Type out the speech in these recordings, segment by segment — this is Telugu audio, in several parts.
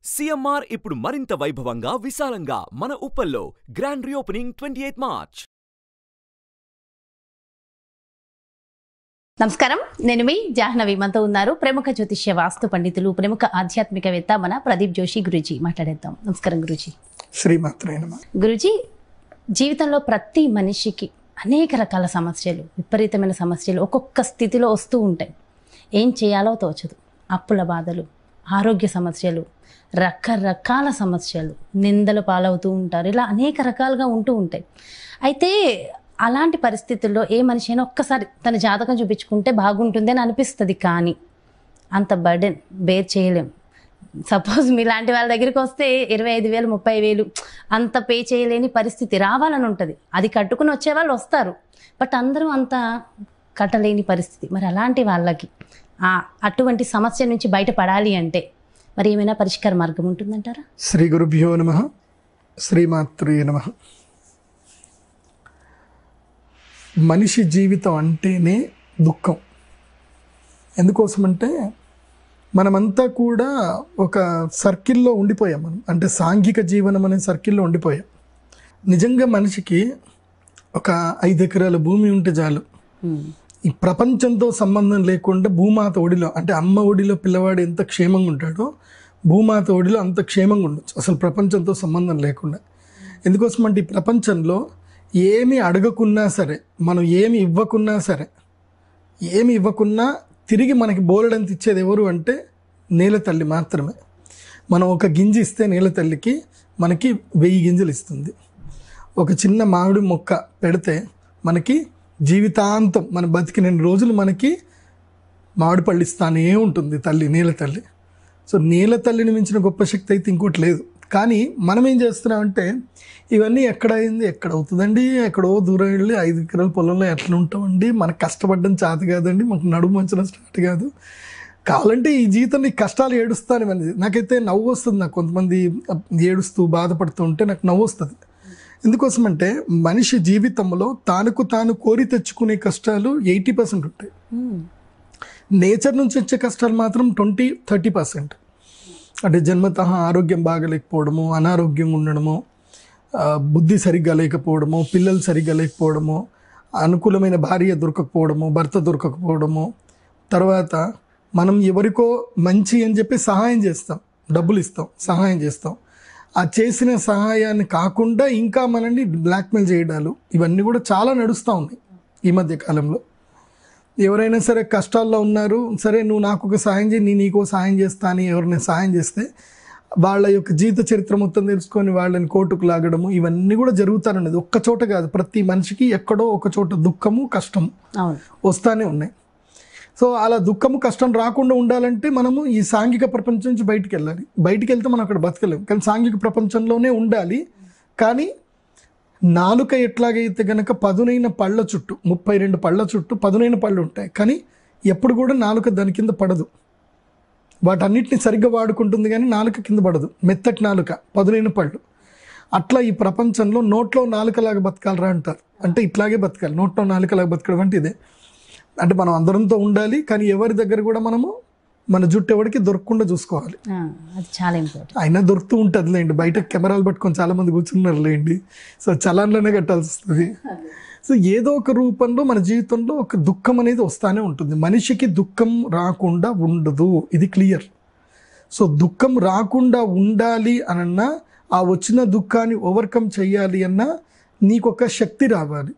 సీఎంఆర్ ఇప్పుడు మరింత వైభవంగా విశాలంగా మన ఉప్పల్లో గ్రాండ్ రీఓపెనింగ్ 28 మార్చ్. నమస్కారం, నేను మీ జాహ్నవి. మనతో ఉన్నారు ప్రముఖ జ్యోతిష్య వాస్తు పండితులు, ప్రముఖ ఆధ్యాత్మికవేత్త మన ప్రదీప్ జోషి గురూజీ. మాట్లాడేద్దాం. నమస్కారం గురూజీ. శ్రీమాత్రే నమః. గురూజీ, జీవితంలో ప్రతి మనిషికి అనేక రకాల సమస్యలు, విపరీతమైన సమస్యలు ఒక్కొక్క స్థితిలో వస్తూ ఉంటాయి. ఏం చేయాలో తోచదు. అప్పుల బాధలు, ఆరోగ్య సమస్యలు, రకరకాల సమస్యలు, నిందలు పాలవుతూ ఉంటారు. ఇలా అనేక రకాలుగా ఉంటూ ఉంటాయి. అయితే అలాంటి పరిస్థితుల్లో ఏ మనిషి అయినా ఒక్కసారి తన జాతకం చూపించుకుంటే బాగుంటుంది అని అనిపిస్తుంది. కానీ అంత బర్డెన్ బేర్ చేయలేం. సపోజ్ మీలాంటి వాళ్ళ దగ్గరికి వస్తే 25,000 30,000 అంత పే చేయలేని పరిస్థితి రావాలని ఉంటుంది. అది కట్టుకుని వచ్చే వాళ్ళు వస్తారు, బట్ అందరూ అంత కట్టలేని పరిస్థితి. మరి అలాంటి వాళ్ళకి అటువంటి సమస్య నుంచి బయటపడాలి అంటే మరి ఏమైనా పరిష్కార మార్గం ఉంటుందంటారా? శ్రీ గురుభ్యో నమః. శ్రీమాత్రే నమః. మనిషి జీవితం అంటేనే దుఃఖం. ఎందుకోసమంటే మనమంతా కూడా ఒక సర్కిల్లో ఉండిపోయాం. మనం అంటే సాంఘిక జీవనం అనే సర్కిల్లో ఉండిపోయాం. నిజంగా మనిషికి ఒక 5 ఎకరాల భూమి ఉంటే చాలు. ఈ ప్రపంచంతో సంబంధం లేకుండా భూమాత ఒడిలో, అంటే అమ్మ ఒడిలో పిల్లవాడు ఎంత క్షేమంగా ఉంటాడో భూమాత ఒడిలో అంత క్షేమంగా ఉండొచ్చు, అసలు ప్రపంచంతో సంబంధం లేకుండా. ఎందుకోసమంటే ఈ ప్రపంచంలో ఏమి అడగకున్నా సరే, మనం ఏమి ఇవ్వకున్నా తిరిగి మనకి బోలెడంత ఇచ్చేది ఎవరు అంటే నేల తల్లి మాత్రమే. మనం ఒక గింజ ఇస్తే నేల తల్లికి మనకి 1000 గింజలు ఇస్తుంది. ఒక చిన్న మామిడి మొక్క పెడితే మనకి జీవితాంతం, మన బతికిన రోజులు మనకి మామిడి పళ్ళు ఇస్తానే ఉంటుంది తల్లి, నేల తల్లి. సో నేల తల్లిని మించిన గొప్ప శక్తి అయితే ఇంకోటి లేదు. కానీ మనం ఏం చేస్తున్నామంటే ఇవన్నీ ఎక్కడ అవుతుందండి, ఎక్కడో దూరం వెళ్ళి 5 ఎకరాల పొలంలో ఎట్లా ఉంటామండి, మనకు కష్టపడడం చేత కాదండి, మనకు నడుము మంచడం స్టార్ట్ కాదు, కావాలంటే ఈ జీవితంలో ఈ కష్టాలు ఏడుస్తాను అనేది. నాకైతే నవ్వు వస్తుంది. నాకు కొంతమంది ఏడుస్తూ బాధపడుతూ ఉంటే నాకు నవ్వు వస్తుంది. ఎందుకోసమంటే మనిషి జీవితంలో తాను కోరి తెచ్చుకునే కష్టాలు 80% ఉంటాయి. నేచర్ నుంచి వచ్చే కష్టాలు మాత్రం 20-30%. అంటే జన్మతః ఆరోగ్యం బాగలేకపోవడము, అనారోగ్యంగా ఉండడము, బుద్ధి సరిగ్గా లేకపోవడము, పిల్లలు సరిగ్గా లేకపోవడము, అనుకూలమైన భార్య దొరకకపోవడము, భర్త దొరకకపోవడము, తర్వాత మనం ఎవరికో మంచి అని చెప్పి సహాయం చేస్తాం, డబ్బులు ఇస్తాం, సహాయం చేస్తాం. ఆ చేసిన సహాయాన్ని కాకుండా ఇంకా మనల్ని బ్లాక్మెయిల్ చేయడాలు, ఇవన్నీ కూడా చాలా నడుస్తూ ఉన్నాయి ఈ మధ్య కాలంలో. ఎవరైనా సరే కష్టాల్లో ఉన్నారు, సరే నువ్వు నాకు ఒక సహాయం చేయి, నేను నీకో సహాయం చేస్తా అని ఎవరైనా సహాయం చేస్తే వాళ్ళ యొక్క జీవిత చరిత్ర మొత్తం తెలుసుకొని వాళ్ళని కోర్టుకు లాగడము, ఇవన్నీ కూడా జరుగుతానన్నది. ఒక్క చోట కాదు, ప్రతి మనిషికి ఎక్కడో ఒక చోట దుఃఖము కష్టము వస్తానే ఉన్నాయి. సో అలా దుఃఖము కష్టం రాకుండా ఉండాలంటే మనము ఈ సాంఘిక ప్రపంచం నుంచి బయటికి వెళ్ళాలి. బయటికి వెళ్తే మనం అక్కడ బతకలేము, కానీ సాంఘిక ప్రపంచంలోనే ఉండాలి. కానీ నాలుక ఎట్లాగైతే గనక పదునైన పళ్ళ చుట్టూ, 32 పళ్ళ చుట్టూ పదునైన పళ్ళు ఉంటాయి, కానీ ఎప్పుడు కూడా నాలుక దాని కింద పడదు. వాటన్నిటిని సరిగ్గా వాడుకుంటుంది కానీ నాలుక కింద పడదు. మెత్తటి నాలుక, పదునైన పళ్ళు. అట్లా ఈ ప్రపంచంలో నోట్లో నాలుకలాగా బతకాలరా అంటారు. అంటే ఇట్లాగే బతకాలి, నోట్లో నాలుకలాగా బతకడం అంటే ఇదే. అంటే మనం అందరంతో ఉండాలి, కానీ ఎవరి దగ్గర కూడా మనము మన జుట్టు ఎవరికి దొరకకుండా చూసుకోవాలి. అది చాలా ఇంపార్టెంట్. అయినా దొరుకుతూ ఉంటుంది లేండి, బయట కెమెరాలు పట్టుకొని చాలామంది కూర్చున్నారు లేండి. సో చలాన్లోనే కట్టాల్సి వస్తుంది. సో ఏదో ఒక రూపంలో మన జీవితంలో ఒక దుఃఖం అనేది వస్తూనే ఉంటుంది. మనిషికి దుఃఖం రాకుండా ఉండదు, ఇది క్లియర్. సో దుఃఖం రాకుండా ఉండాలి అనన్నా, ఆ వచ్చిన దుఃఖాన్ని ఓవర్కమ్ చేయాలి అన్నా నీకు ఒక శక్తి రావాలి.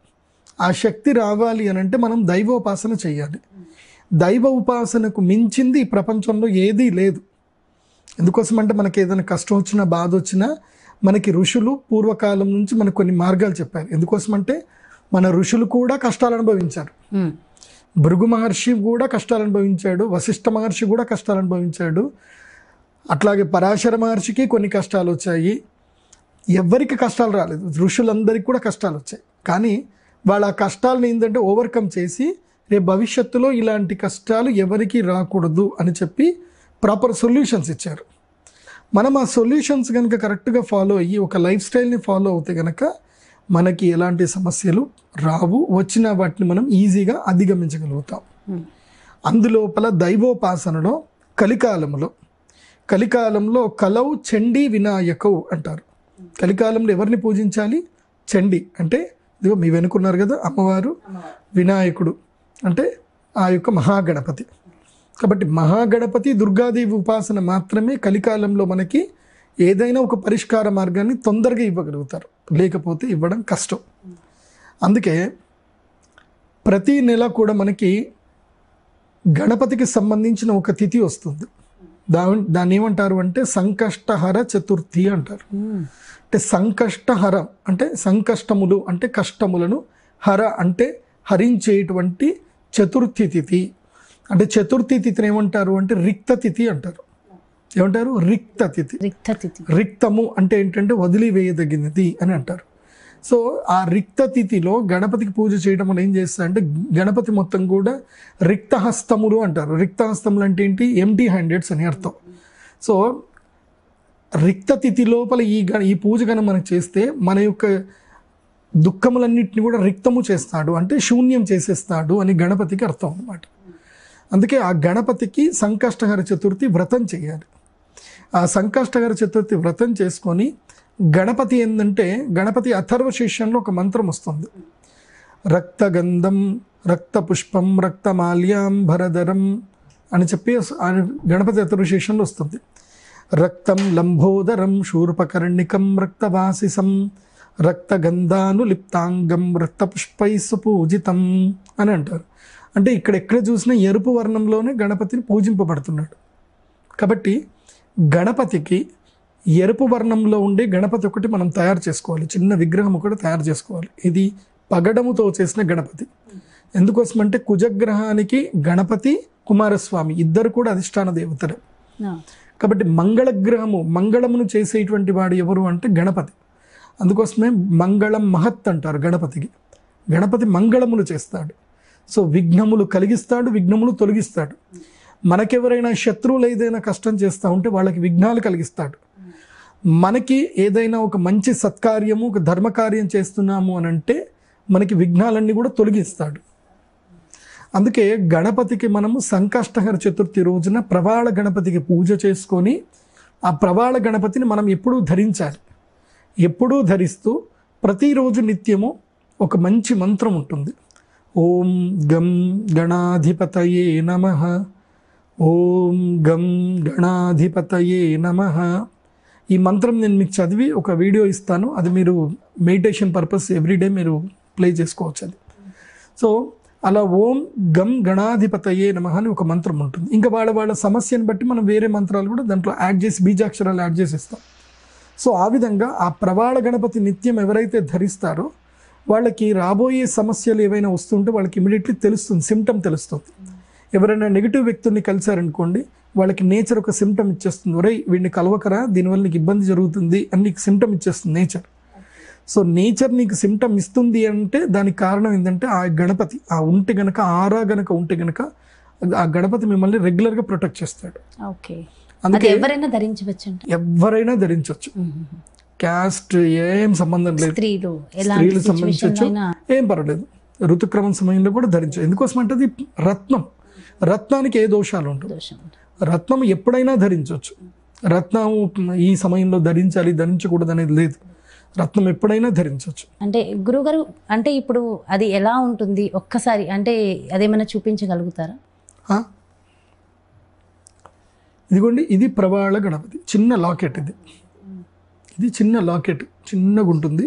ఆ శక్తి రావాలి అని అంటే మనం దైవోపాసన చేయాలి. దైవ ఉపాసనకు మించింది ఈ ప్రపంచంలో ఏదీ లేదు. ఎందుకోసం అంటే మనకి ఏదైనా కష్టం వచ్చినా, బాధ వచ్చినా మనకి ఋషులు పూర్వకాలం నుంచి మనకు కొన్ని మార్గాలు చెప్పారు. ఎందుకోసం అంటే మన ఋషులు కూడా కష్టాలు అనుభవించారు. భృగు మహర్షి కూడా కష్టాలు అనుభవించాడు, వశిష్ఠ మహర్షి కూడా కష్టాలు అనుభవించాడు, అట్లాగే పరాశర మహర్షికి కొన్ని కష్టాలు వచ్చాయి. ఎవరికి కష్టాలు రాలేదు, ఋషులందరికీ కూడా కష్టాలు వచ్చాయి. కానీ వాళ్ళ కష్టాలను ఏంటంటే ఓవర్కమ్ చేసి రేపు భవిష్యత్తులో ఇలాంటి కష్టాలు ఎవరికి రాకూడదు అని చెప్పి ప్రాపర్ సొల్యూషన్స్ ఇచ్చారు. మనం ఆ సొల్యూషన్స్ కనుక కరెక్ట్గా ఫాలో అయ్యి ఒక లైఫ్ స్టైల్ని ఫాలో అవుతే కనుక మనకి ఎలాంటి సమస్యలు రావు, వచ్చిన వాటిని మనం ఈజీగా అధిగమించగలుగుతాం. అందులోపల దైవోపాసనలో కలికాలంలో కలికాలంలో కలౌ చండీ వినాయకౌ అంటారు. కలికాలంలో ఎవరిని పూజించాలి? చండి అంటే ఇదిగో మీ వెనుకున్నారు కదా అమ్మవారు, వినాయకుడు అంటే ఆ యొక్క మహాగణపతి. కాబట్టి మహాగణపతి దుర్గాదేవి ఉపాసన మాత్రమే కలికాలంలో మనకి ఏదైనా ఒక పరిష్కార మార్గాన్ని తొందరగా ఇవ్వగలుగుతారు, లేకపోతే ఇవ్వడం కష్టం. అందుకే ప్రతి నెల కూడా మనకి గణపతికి సంబంధించిన ఒక తిథి వస్తుంది. దాన్ని ఏమంటారు అంటే సంకష్టహర చతుర్థి అంటారు. అంటే సంకష్టహరం అంటే సంకష్టములు అంటే కష్టములను, హర అంటే హరించేటువంటి చతుర్థి తిథి. అంటే చతుర్థి తిథిని ఏమంటారు అంటే రిక్త తిథి అంటారు. ఏమంటారు? రిక్త తిథి. రిక్తము అంటే ఏంటంటే వదిలివేయదగినది అని అంటారు. సో ఆ రిక్త తిథిలో గణపతికి పూజ చేయడం అని ఏం చేస్తారంటే గణపతి మొత్తం కూడా రిక్తహస్తములు అంటారు. రిక్తహస్తములు అంటే ఏంటి? ఎంటీ హ్యాండెడ్స్ అని అర్థం. సో రిక్త తిథి లోపల ఈ పూజ కనుక మనం చేస్తే మన యొక్క దుఃఖములన్నింటినీ కూడా రిక్తము చేస్తాడు, అంటే శూన్యం చేసేస్తాడు అని గణపతికి అర్థం అన్నమాట. అందుకే ఆ గణపతికి సంకష్టహర చతుర్థి వ్రతం చేయాలి. ఆ సంకష్టహర చతుర్థి వ్రతం చేసుకొని గణపతి ఏంటంటే గణపతి అథర్వ శీర్షంలో ఒక మంత్రం వస్తుంది. రక్తగంధం రక్తపుష్పం రక్తమాల్యాంబరధరం అని చెప్పి గణపతి అథర్వ శీర్షంలో వస్తుంది. రక్తం లంబోదరం శూర్పకర్ణికం రక్తవాసిసం రక్తగంధానులిప్తాంగం రక్తపుష్పై సుపూజితం అని అంటారు. అంటే ఎక్కడ చూసినా ఎరుపు వర్ణంలోనే గణపతిని పూజింపబడుతున్నాడు. కాబట్టి గణపతికి ఎరుపు వర్ణంలో ఉండే గణపతి ఒకటి మనం తయారు చేసుకోవాలి, చిన్న విగ్రహం ఒకటి తయారు చేసుకోవాలి. ఇది పగడముతో చేసిన గణపతి. ఎందుకోసం అంటే కుజగ్రహానికి గణపతి కుమారస్వామి ఇద్దరు కూడా అధిష్టాన దేవతలు. కాబట్టి మంగళగ్రహము మంగళమును చేసేటువంటి వాడు ఎవరు అంటే గణపతి. అందుకోసమే మంగళం మహత్ అంటారు గణపతికి. గణపతి మంగళములు చేస్తాడు. సో విఘ్నములు కలిగిస్తాడు, విఘ్నములు తొలగిస్తాడు. మనకెవరైనా శత్రువులు ఏదైనా కష్టం చేస్తూ ఉంటే వాళ్ళకి విఘ్నాలు కలిగిస్తాడు. మనకి ఏదైనా ఒక మంచి సత్కార్యము ఒక ధర్మకార్యం చేస్తున్నాము అని అంటే మనకి విఘ్నాలన్నీ కూడా తొలగిస్తాడు. అందుకే గణపతికి మనము సంకష్టహర చతుర్థి రోజున ప్రవాళ గణపతికి పూజ చేసుకొని ఆ ప్రవాళ గణపతిని మనం ఎప్పుడూ ధరించాలి. ఎప్పుడూ ధరిస్తూ ప్రతిరోజు నిత్యము ఒక మంచి మంత్రం ఉంటుంది. ఓం గం గణాధిపతయే నమః, ఓం గం గణాధిపతయే నమః. ఈ మంత్రం నేను మీకు చదివి ఒక వీడియో ఇస్తాను, అది మీరు మెడిటేషన్ పర్పస్ ఎవ్రీడే మీరు ప్లే చేసుకోవచ్చు అది. సో అలా ఓం గం గణాధిపతయే నమః అని ఒక మంత్రం ఉంటుంది. ఇంకా వాళ్ళ సమస్యను బట్టి మనం వేరే మంత్రాలు కూడా దాంట్లో యాడ్ చేసి బీజాక్షరాలు యాడ్ చేసి ఇస్తాం. సో ఆ విధంగా ఆ ప్రవాళ గణపతి నిత్యం ఎవరైతే ధరిస్తారో వాళ్ళకి రాబోయే సమస్యలు ఏవైనా వస్తుంటే వాళ్ళకి ఇమీడియట్లీ తెలుస్తుంది, సిమ్టమ్ తెలుస్తుంది. ఎవరైనా నెగిటివ్ వ్యక్తుల్ని కలిసారనుకోండి వాళ్ళకి నేచర్ ఒక సిమ్టమ్ ఇచ్చేస్తుంది. ఒరేయ్ వీడిని కలవకరా, దీనివల్ల నీకు ఇబ్బంది జరుగుతుంది అని నీకు సిమ్టమ్ ఇచ్చేస్తుంది నేచర్. సో నేచర్ నీకు సిమ్టమ్ ఇస్తుంది అంటే దానికి కారణం ఏంటంటే ఆ గణపతి ఆ ఉంటే గనక ఆరా గనక ఉంటే గనక ఆ గణపతి మిమ్మల్ని రెగ్యులర్గా ప్రొటెక్ట్ చేస్తాడు. ఓకే, అందుకే ఎవరైనా ధరించవచ్చు, ఎవరైనా ధరించవచ్చు, క్యాస్ట్ ఏం సంబంధం లేదు. స్త్రీలు సంబంధించవచ్చు, ఏం పర్వాలేదు. ఋతుక్రమం సమయంలో కూడా ధరించవచ్చు. ఎందుకోసం అంటే అది రత్నం, రత్నానికి ఏ దోషాలు ఉంటుంది. రత్నం ఎప్పుడైనా ధరించవచ్చు. రత్నం ఈ సమయంలో ధరించాలి ధరించకూడదు అనేది లేదు. రత్నం ఎప్పుడైనా ధరించవచ్చు. అంటే గురుగారు అంటే ఇప్పుడు అది ఎలా ఉంటుంది ఒక్కసారి అంటే అదేమైనా చూపించగలుగుతారా? ఇదిగోండి, ఇది ప్రవాళ గణపతి చిన్న లాకెట్. ఇది చిన్న లాకెట్, చిన్నగా ఉంటుంది.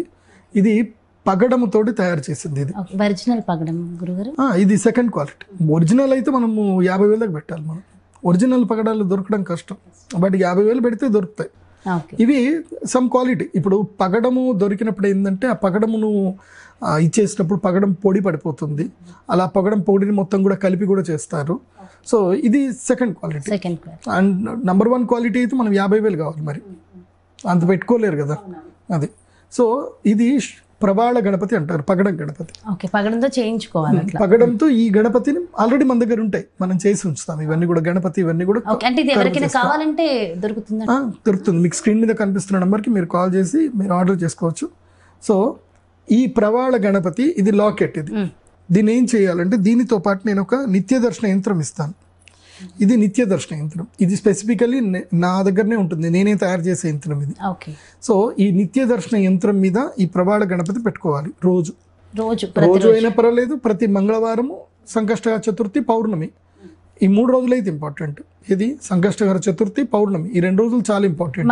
ఇది పగడముతోటి తయారు చేసింది. ఇది ఒరిజినల్ పగడం గురుగారు. ఇది సెకండ్ క్వాలిటీ. ఒరిజినల్ అయితే మనము 50,000 పెట్టాలి. మనం ఒరిజినల్ పగడాలు దొరకడం కష్టం, బట్ 50,000 పెడితే దొరుకుతాయి. ఇవి సమ్ క్వాలిటీ. ఇప్పుడు పగడము దొరికినప్పుడు ఏంటంటే ఆ పగడమును ఇచ్చేసినప్పుడు పగడం పొడి పడిపోతుంది. అలా పగడం పొడిని మొత్తం కూడా కలిపి కూడా చేస్తారు. సో ఇది second quality. And number 1 quality అయితే మనం 50,000 కావాలి, మరి అంత పెట్టుకోలేరు కదా అది. సో ఇది ప్రవాళ గణపతి అంటారు, పగడం గణపతి. పగడంతో చేయించుకోవాలి. పగడంతో ఈ గణపతిని ఆల్రెడీ మన దగ్గర ఉంటాయి, మనం చేసి ఉంచుతాం. ఇవన్నీ కూడా గణపతి ఇవన్నీ కూడా కావాలంటే దొరుకుతుంది. మీకు స్క్రీన్ మీద కనిపిస్తున్న నెంబర్కి మీరు కాల్ చేసి మీరు ఆర్డర్ చేసుకోవచ్చు. సో ఈ ప్రవాళ గణపతి ఇది లాకెట్. ఇది దీన్ని ఏం చేయాలంటే దీనితో పాటు నేను ఒక నిత్య దర్శన యంత్రం ఇస్తాను. ఇది నిత్య దర్శన యంత్రం. ఇది స్పెసిఫికల్లీ నా దగ్గరనే ఉంటుంది, నేనే తయారు చేసే యంత్రం ఇది. ఓకే. సో ఈ నిత్య దర్శన యంత్రం మీద ఈ ప్రవాళ గణపతి పెట్టుకోవాలి రోజు అయినా పర్వాలేదు. ప్రతి మంగళవారము, సంకష్టహర చతుర్థి, పౌర్ణమి, ఈ 3 రోజులు అయితే ఇంపార్టెంట్. ఇది సంకష్టహర చతుర్థి, పౌర్ణమి, ఈ 2 రోజులు చాలా ఇంపార్టెంట్.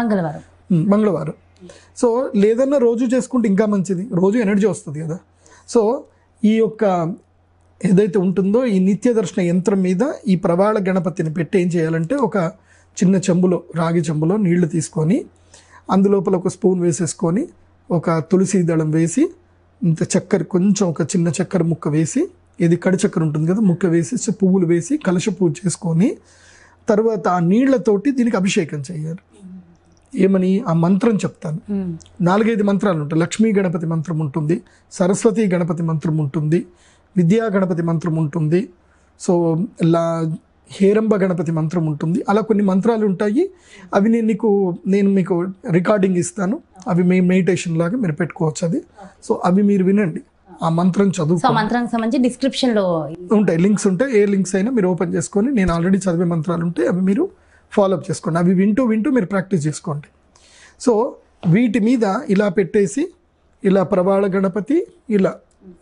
మంగళవారం. సో లేదన్నా రోజు చేసుకుంటే ఇంకా మంచిది, రోజు ఎనర్జీ వస్తుంది కదా. సో ఈ యొక్క ఏదైతే ఉంటుందో ఈ నిత్య దర్శన యంత్రం మీద ఈ ప్రవాళ గణపతిని పెట్టి ఏం చేయాలంటే, ఒక చిన్న చెంబులో, రాగి చెంబులో నీళ్లు తీసుకొని అందులోపల ఒక స్పూన్ వేసేసుకొని, ఒక తులసి దళం వేసి, ఇంత చక్కెర, కొంచెం ఒక చిన్న చక్కెర ముక్క వేసి, ఇది కడి చక్కెర ఉంటుంది కదా, ముక్క వేసి పువ్వులు వేసి కలశ పూజ చేసుకొని, తర్వాత ఆ నీళ్లతోటి దీనికి అభిషేకం చేయాలి. ఏమని ఆ మంత్రం చెప్తాను. 4-5 మంత్రాలు ఉంటాయి. లక్ష్మీ గణపతి మంత్రం ఉంటుంది, సరస్వతి గణపతి మంత్రం ఉంటుంది, విద్యా గణపతి మంత్రం ఉంటుంది, సో హేరంబ గణపతి మంత్రం ఉంటుంది. అలా కొన్ని మంత్రాలు ఉంటాయి. అవి నేను మీకు రికార్డింగ్ ఇస్తాను. అవి మీ మెడిటేషన్ లాగా మీరు పెట్టుకోవచ్చు అది. సో అవి మీరు వినండి, ఆ మంత్రం చదువు. మంత్రానికి సంబంధించి డిస్క్రిప్షన్ లో ఉంటాయి, లింక్స్ ఉంటాయి. ఏ లింక్స్ అయినా మీరు ఓపెన్ చేసుకొని, నేను ఆల్రెడీ చదివే మంత్రాలు ఉంటాయి, అవి మీరు ఫాలోఅప్ చేసుకోండి. అవి వింటూ మీరు ప్రాక్టీస్ చేసుకోండి. సో వీటి మీద ఇలా పెట్టేసి, ఇలా ప్రవాళ గణపతి, ఇలా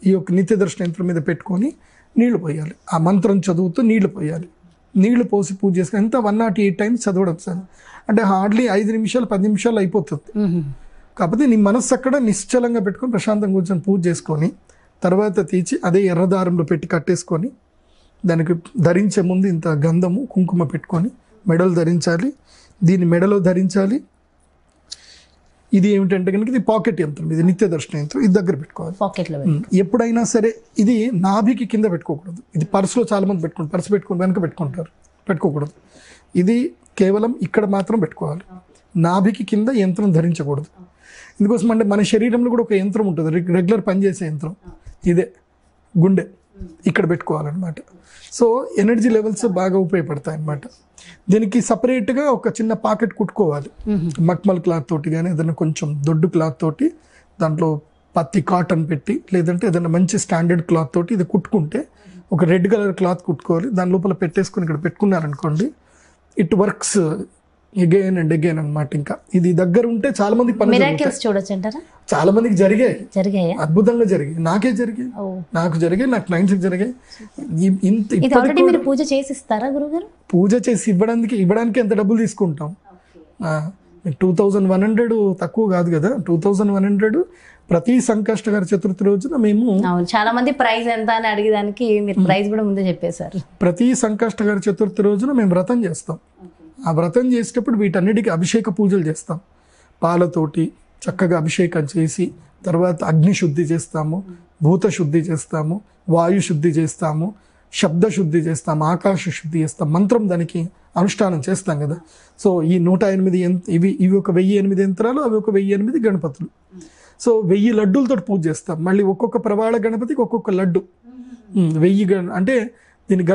ఈ యొక్క నిత్య దర్శన యంత్రం మీద పెట్టుకొని నీళ్లు పోయాలి. ఆ మంత్రం చదువుతూ నీళ్లు పోయాలి. నీళ్లు పోసి పూజ చేసుకుని ఎంత 108 టైమ్స్ చదవడం సార్. అంటే హార్డ్లీ 5 నిమిషాలు 10 నిమిషాలు అయిపోతుంది. కాకపోతే నీ మనస్సు అక్కడ నిశ్చలంగా పెట్టుకొని ప్రశాంతంగా కూర్చొని పూజ చేసుకొని, తర్వాత తీసి అదే ఎర్రదారంలో పెట్టి కట్టేసుకొని, దానికి ధరించే ముందు ఇంత గంధము కుంకుమ పెట్టుకొని మెడలు ధరించాలి. దీన్ని మెడలో ధరించాలి. ఇది ఏమిటంటే కనుక ఇది పాకెట్ యంత్రం, ఇది నిత్య దర్శన యంత్రం. ఇది దగ్గర పెట్టుకోవాలి పాకెట్లో. ఎప్పుడైనా సరే ఇది నాభికి కింద పెట్టుకోకూడదు. ఇది పర్సులో చాలా మంది పెట్టుకుంటారు, పర్సు పెట్టుకుని వెనక పెట్టుకుంటారు, పెట్టుకోకూడదు. ఇది కేవలం ఇక్కడ మాత్రం పెట్టుకోవాలి. నాభికి కింద యంత్రం ధరించకూడదు. ఇందుకోసం అంటే మన శరీరంలో కూడా ఒక యంత్రం ఉంటుంది, రెగ్యులర్ పనిచేసే యంత్రం. ఇదే గుండె ఇక్కడ పెట్టుకోవాలన్నమాట. సో ఎనర్జీ లెవెల్స్ బాగా ఉపయోగపడతాయి అన్నమాట. దీనికి సపరేట్గా ఒక చిన్న పాకెట్ కుట్టుకోవాలి, మక్మల్ క్లాత్ తోటి కానీ ఏదైనా కొంచెం దొడ్డు క్లాత్ తోటి, దాంట్లో పత్తి కాటన్ పెట్టి, లేదంటే ఏదైనా మంచి స్టాండర్డ్ క్లాత్ తోటి ఇది కుట్టుకుంటే, ఒక రెడ్ కలర్ క్లాత్ కుట్టుకోవాలి, దాని లోపల పెట్టేసుకొని ఇక్కడ పెట్టుకున్నారనుకోండి, it works again and again అనమాట. ఇంకా ఇది దగ్గర ఉంటే చాలా మంది చూడొచ్చు, చాలా మందికి జరిగాయి, అద్భుతంగా జరిగాయి. నాకే జరిగాయి, నాకు జరిగాయి, నాకు క్లయింట్స్కి జరిగాయి. పూజ చేసి ఇస్తారా గురుగారు? పూజ చేసి ఇవ్వడానికి ఎంత డబ్బులు తీసుకుంటాం? 2100 తక్కువ కాదు కదా. 2100 ప్రతి సంకష్టహర చతుర్థి రోజున మేము, చాలా మంది ప్రైస్ ఎంత అని అడిగేదానికి మీరు ప్రైస్ కూడా ముందే చెప్పేశారు. ప్రతి సంకష్టహర చతుర్థి రోజున మేము వ్రతం చేస్తాం. ఆ వ్రతం చేసేటప్పుడు వీటన్నిటికీ అభిషేక పూజలు చేస్తాం. పాలతోటి చక్కగా అభిషేకం చేసి, తర్వాత అగ్ని శుద్ధి చేస్తాము, భూత శుద్ధి చేస్తాము, వాయు శుద్ధి చేస్తాము, శబ్ద శుద్ధి చేస్తాం, ఆకాశ శుద్ధి చేస్తాం, మంత్రం దానికి అనుష్ఠానం చేస్తాం కదా. సో ఈ 108 ఇవి ఒక 1008 యంత్రాలు, అవి ఒక 1008 గణపతులు. సో 1000 లడ్డూలతో పూజ చేస్తాం. మళ్ళీ ఒక్కొక్క ప్రవాళ గణపతికి ఒక్కొక్క లడ్డు. 1000 అంటే దీన్ని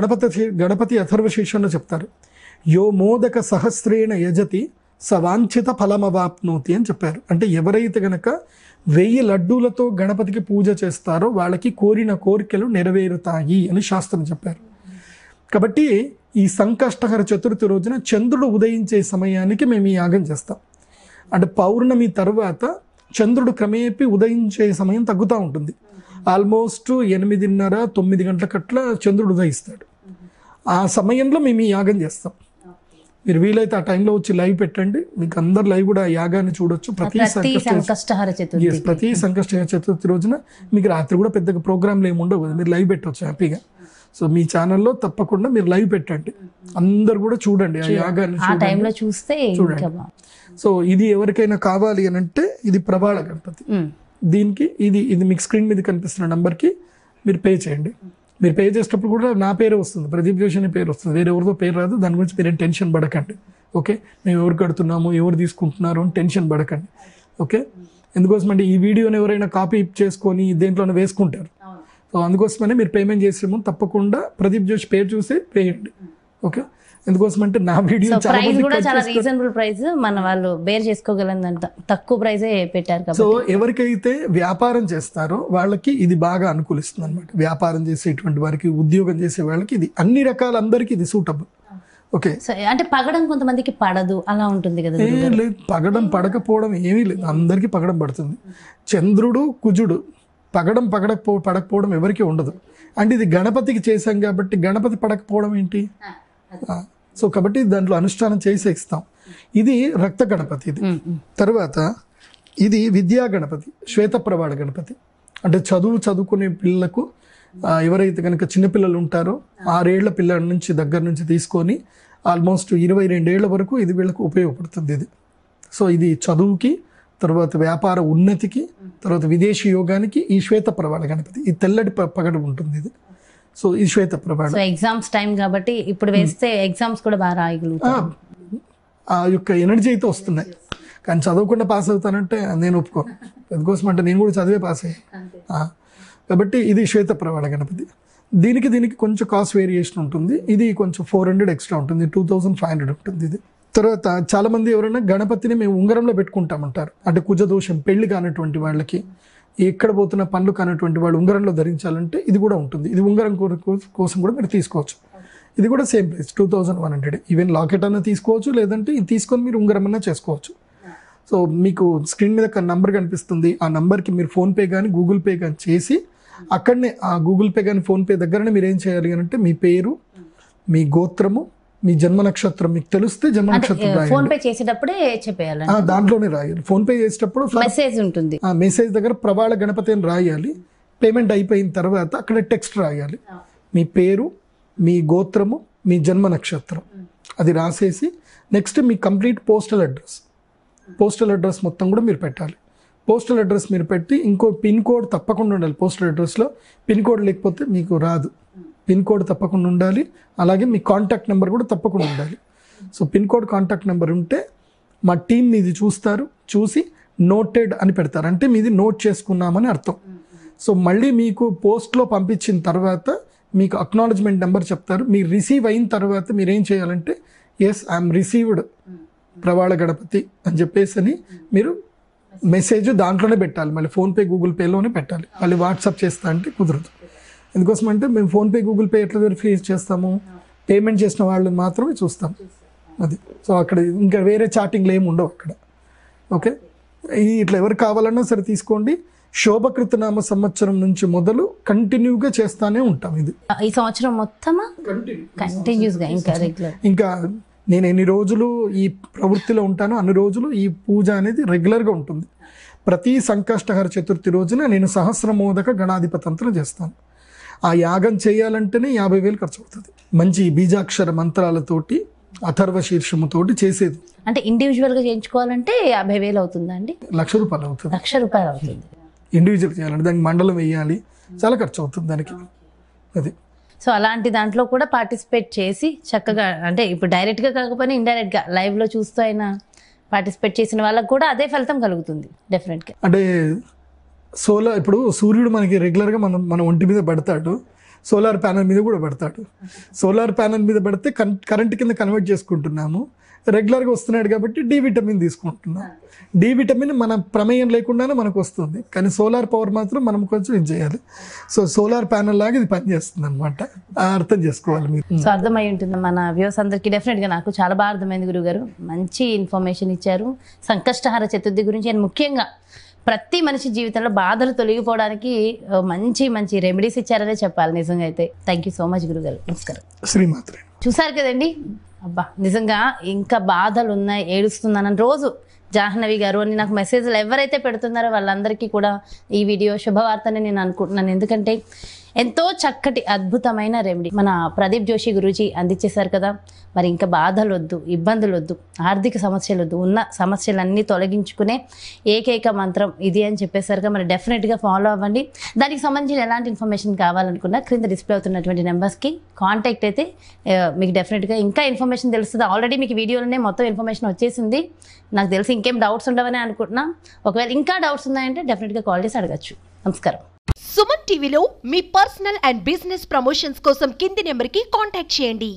గణపతి అథర్వశీర్షంలో చెప్తారు. యో మోదక సహస్రేణ యజతి సవాంఛిత ఫలమవాప్నోతి అని చెప్పారు. అంటే ఎవరైతే గనక 1000 లడ్డూలతో గణపతికి పూజ చేస్తారో వాళ్ళకి కోరిన కోరికలు నెరవేరుతాయి అని శాస్త్రం చెప్పారు. కాబట్టి ఈ సంకష్టహర చతుర్థి రోజున చంద్రుడు ఉదయించే సమయానికి మేము ఈ యాగం చేస్తాం. అంటే పౌర్ణమి తర్వాత చంద్రుడు క్రమేపీ ఉదయించే సమయం తగ్గుతూ ఉంటుంది. ఆల్మోస్ట్ 8:30-9 గంటలకట్ల చంద్రుడు ఉదయిస్తాడు. ఆ సమయంలో మేము ఈ యాగం చేస్తాం. మీరు వీలైతే ఆ టైంలో వచ్చి లైవ్ పెట్టండి, మీకు అందరు లైవ్ కూడా యాగాన్ని చూడొచ్చు. ప్రతి సంకష్టహర చతుర్థి రోజున మీకు రాత్రి కూడా పెద్దగా ప్రోగ్రాంలు ఏమి ఉండవు, మీరు లైవ్ పెట్టవచ్చు హ్యాపీగా. సో మీ ఛానల్లో తప్పకుండా మీరు లైవ్ పెట్టండి, అందరు కూడా చూడండి ఆ యాగాన్ని చూడండి. సో ఇది ఎవరికైనా కావాలి అని అంటే ఇది ప్రవాళ గణపతి. దీనికి ఇది మీకు స్క్రీన్ మీద కనిపిస్తున్న నంబర్కి మీరు పే చేయండి. మీరు పే చేసేటప్పుడు కూడా నా పేరే వస్తుంది, ప్రదీప్ జోషి అనే పేరు వస్తుంది, వేరే ఎవరితో పేరు రాదు. దాని గురించి మీరేం టెన్షన్ పడకండి. ఓకే, మేము ఎవరు కడుతున్నాము, ఎవరు తీసుకుంటున్నారు అని టెన్షన్ పడకండి. ఓకే, ఎందుకోసం అంటే ఈ వీడియోని ఎవరైనా కాపీ చేసుకొని దేంట్లోనే వేసుకుంటారు. సో అందుకోసమనే మీరు పేమెంట్ చేసే ముందు తప్పకుండా ప్రదీప్ జోషి పేరు చూసి వేయండి. ఓకే, ఎందుకోసం అంటే నా వీడియో ప్రైస్ కూడా చాలా రీజనబుల్ ప్రైస్, మన వాళ్ళు బేర్ చేసుకోగలంత తక్కువ ప్రైజే పెట్టారు. సో ఎవరికైతే వ్యాపారం చేస్తారో వాళ్ళకి ఇది బాగా అనుకూలిస్తుంది అనమాట. వ్యాపారం చేసేటువంటి వారికి, ఉద్యోగం చేసే వాళ్ళకి ఇది అన్ని రకాల అందరికీ ఇది సూటబుల్. ఓకే, సో అంటే పగడం కొంతమందికి పడదు, అలా ఉంటుంది కదా. ఏం లేదు, పగడం పడకపోవడం ఏమీ లేదు, అందరికీ పగడం పడుతుంది. చంద్రుడు కుజుడు పగడం పడకపోవడం ఎవరికీ ఉండదు. అంటే ఇది గణపతికి చేశాం కాబట్టి గణపతి పడకపోవడం ఏంటి? సో కాబట్టి దాంట్లో అనుష్ఠానం చేసి ఇస్తాం. ఇది రక్త గణపతి. ఇది తర్వాత ఇది విద్యా గణపతి, శ్వేతప్రవాళ గణపతి. అంటే చదువుకునే పిల్లలకు ఎవరైతే కనుక చిన్నపిల్లలు ఉంటారో 6 ఏళ్ల పిల్లల నుంచి దగ్గర నుంచి తీసుకొని ఆల్మోస్ట్ 22 ఏళ్ల వరకు ఇది వీళ్ళకు ఉపయోగపడుతుంది. ఇది సో ఇది చదువుకి, తర్వాత వ్యాపార ఉన్నతికి, తర్వాత విదేశీ యోగానికి ఈ శ్వేతప్రవాళ గణపతి. ఈ తెల్లటి పగడం ఉంటుంది ఇది. సో ఈ శ్వేతప్రవాళ ఎగ్జామ్స్ టైం కాబట్టి ఇప్పుడు వేస్తే ఎగ్జామ్స్ కూడా బాగా రాయగలుగుతాం. ఆ యొక్క ఎనర్జీ అయితే వస్తున్నాయి. కానీ చదవకుండా పాస్ అవుతానంటే నేను ఒప్పుకోను. అందుకోసం అంటే నేను కూడా చదివే పాస్ అయ్యాను. కాబట్టి ఇది శ్వేతప్రవాళ గణపతి. దీనికి కొంచెం కాస్ట్ వేరియేషన్ ఉంటుంది. ఇది కొంచెం 400 ఎక్స్ట్రా ఉంటుంది, 2500 ఉంటుంది ఇది. తర్వాత చాలామంది ఎవరైనా గణపతిని మేము ఉంగరంలో పెట్టుకుంటామంటారు. అంటే కుజదోషం, పెళ్లి కానటువంటి వాళ్ళకి, ఎక్కడ పోతున్న పనులు కానటువంటి వాళ్ళు ఉంగరంలో ధరించాలంటే ఇది కూడా ఉంటుంది. ఇది ఉంగరం కోసం కూడా మీరు తీసుకోవచ్చు. ఇది కూడా సేమ్ ప్రైస్ 2100. ఈవెన్ లాకెట్ అన్నా తీసుకోవచ్చు, లేదంటే ఇది తీసుకొని మీరు ఉంగరం అన్నా చేసుకోవచ్చు. సో మీకు స్క్రీన్ మీద నంబర్ కనిపిస్తుంది. ఆ నంబర్కి మీరు ఫోన్పే కానీ గూగుల్ పే కానీ చేసి అక్కడనే ఆ గూగుల్ పే కానీ ఫోన్పే దగ్గరనే మీరు ఏం చేయాలి అంటే మీ పేరు, మీ గోత్రము, మీ జన్మ నక్షత్రం మీకు తెలిస్తే జన్మ నక్షత్రం ఫోన్ పే చేసేటప్పుడే చెప్పేయాలి, దాంట్లోనే రాయాలి. ఫోన్ పే చేసేటప్పుడు మెసేజ్ ఉంటుంది. ఆ మెసేజ్ దగ్గర ప్రవాళ గణపతి అని రాయాలి. పేమెంట్ అయిపోయిన తర్వాత అక్కడ టెక్స్ట్ రాయాలి. మీ పేరు, మీ గోత్రము, మీ జన్మ నక్షత్రం అది రాసేసి నెక్స్ట్ మీ కంప్లీట్ పోస్టల్ అడ్రస్ మొత్తం కూడా మీరు పెట్టాలి. పోస్టల్ అడ్రస్ మీరు పెట్టి ఇంకో పిన్ కోడ్ తప్పకుండా ఉండాలి. పోస్టల్ అడ్రస్లో పిన్ కోడ్ లేకపోతే మీకు రాదు. పిన్ కోడ్ తప్పకుండా ఉండాలి. అలాగే మీ కాంటాక్ట్ నెంబర్ కూడా తప్పకుండా ఉండాలి. So pin code, contact number ఉంటే మా టీం మీది చూస్తారు, చూసి నోటెడ్ అని పెడతారు. అంటే మీది నోట్ చేసుకున్నామని అర్థం. సో మళ్ళీ మీకు పోస్ట్లో పంపించిన తర్వాత మీకు అక్నాలజ్మెంట్ నెంబర్ చెప్తారు. మీరు రిసీవ్ అయిన తర్వాత మీరు ఏం చేయాలంటే ఎస్ ఐఎమ్ రిసీవ్డ్ ప్రవాళ గణపతి అని చెప్పేసి మీరు మెసేజ్ దాంట్లోనే పెట్టాలి. మళ్ళీ ఫోన్పే గూగుల్ పేలోనే పెట్టాలి. మళ్ళీ వాట్సాప్ చేస్తా అంటే కుదరదు. ఎందుకోసం అంటే మేము ఫోన్పే గూగుల్ పే ఎట్లా వెరిఫై చేస్తాము, పేమెంట్ చేసిన వాళ్ళని మాత్రమే చూస్తాం. అది సో అక్కడ ఇంకా వేరే చాటింగ్లు ఏమి ఉండవు అక్కడ. ఓకే, ఇట్లా ఎవరు కావాలన్నా సరే తీసుకోండి. శోభకృతనామ సంవత్సరం నుంచి మొదలు కంటిన్యూగా చేస్తానే ఉంటాం. ఇది ఈ సంవత్సరం మొత్తం కంటిన్యూస్గా ఇంకా నేను ఎన్ని రోజులు ఈ ప్రవృత్తిలో ఉంటానో అన్ని రోజులు ఈ పూజ అనేది రెగ్యులర్గా ఉంటుంది. ప్రతి సంకష్టహర చతుర్థి రోజున నేను సహస్రమోదక గణాధిపతంత్రం చేస్తాను. ఆ యాగం చేయాలంటేనే 50,000 ఖర్చు అవుతుంది. మంచి బీజాక్షర మంత్రాలతోటి, అథర్వ శీర్షముతోటి చేసేది. అంటే ఇండివిజువల్గా చేయించుకోవాలంటే 50,000 అవుతుందా అండి? ₹1,00,000 అవుతుంది. ₹1,00,000 అవుతుంది. ఇండివిజువల్ చేయాలంటే దానికి మండలం వేయాలి, చాలా ఖర్చు అవుతుంది దానికి. అది సో అలాంటి దాంట్లో కూడా పార్టిసిపేట్ చేసి చక్కగా, అంటే ఇప్పుడు డైరెక్ట్గా కాకపోయినా ఇండైరెక్ట్గా లైవ్లో చూస్తూ అయినా పార్టిసిపేట్ చేసిన వాళ్ళకు కూడా అదే ఫలితం కలుగుతుంది డెఫినెట్గా. అంటే ఇప్పుడు సూర్యుడు మనకి రెగ్యులర్గా మన ఒంటి మీద పడతాడు, సోలార్ ప్యానల్ మీద కూడా పడతాడు. సోలార్ ప్యానల్ మీద పడితే కరెంట్ కింద కన్వర్ట్ చేసుకుంటున్నాము. రెగ్యులర్గా వస్తున్నాడు కాబట్టి డి విటమిన్ తీసుకుంటున్నాం. డి విటమిన్ మన ప్రమేయం లేకుండానే మనకు వస్తుంది. కానీ సోలార్ పవర్ మాత్రం మనం కొంచెం ఇది చేయాలి. సో సోలార్ ప్యానల్ లాగా ఇది పనిచేస్తుంది అనమాట. అర్థం చేసుకోవాలి మీరు. సో అర్థమై ఉంటుంది మన వ్యూవర్స్ అందరికీ. డెఫినెట్గా నాకు చాలా బాగా అర్థమైంది గురుగారు. మంచి ఇన్ఫర్మేషన్ ఇచ్చారు సంకష్టహార చతుర్థి గురించి. అండ్ ముఖ్యంగా ప్రతి మనిషి జీవితంలో బాధలు తొలగిపోవడానికి మంచి మంచి రెమెడీస్ ఇచ్చారనే చెప్పాలి నిజంగా అయితే. థ్యాంక్ యూ సో మచ్ గురుగారు. నమస్కారం. శ్రీమాత్రే. చూసారు కదండి, అబ్బా నిజంగా ఇంకా బాధలు ఉన్నాయి, ఏడుస్తున్నానని రోజు జాహ్నవి గారు అని నాకు మెసేజ్లు ఎవరైతే పెడుతున్నారో వాళ్ళందరికీ కూడా ఈ వీడియో శుభవార్తని నేను అనుకుంటున్నాను. ఎందుకంటే ఎంతో చక్కటి అద్భుతమైన రెమెడీ మన ప్రదీప్ జోషి గురూజీ అందించేశారు కదా. మరి ఇంకా బాధలు వద్దు, ఇబ్బందులు వద్దు, ఆర్థిక సమస్యలు వద్దు, ఉన్న సమస్యలన్నీ తొలగించుకునే ఏకైక మంత్రం ఇది అని చెప్పేసరిగా మరి డెఫినెట్గా ఫాలో అవ్వండి. దానికి సంబంధించిన ఎలాంటి ఇన్ఫర్మేషన్ కావాలనుకున్నా క్రింద డిస్ప్లే అవుతున్నటువంటి నెంబర్స్కి కాంటాక్ట్ అయితే మీకు డెఫినెట్గా ఇంకా ఇన్ఫర్మేషన్ తెలుస్తుంది. ఆల్రెడీ మీకు వీడియోలోనే మొత్తం ఇన్ఫర్మేషన్ వచ్చేసింది. నాకు తెలిసి ఇంకేం డౌట్స్ ఉండవని అనుకుంటున్నా. ఒకవేళ ఇంకా డౌట్స్ ఉన్నాయంటే డెఫినెట్గా కాల్ చేసి అడగచ్చు. నమస్కారం. సుమన్ టీవీలో మీ పర్సనల్ అండ్ బిజినెస్ ప్రమోషన్స్ కోసం కింది నెంబర్కి కాంటాక్ట్ చేయండి.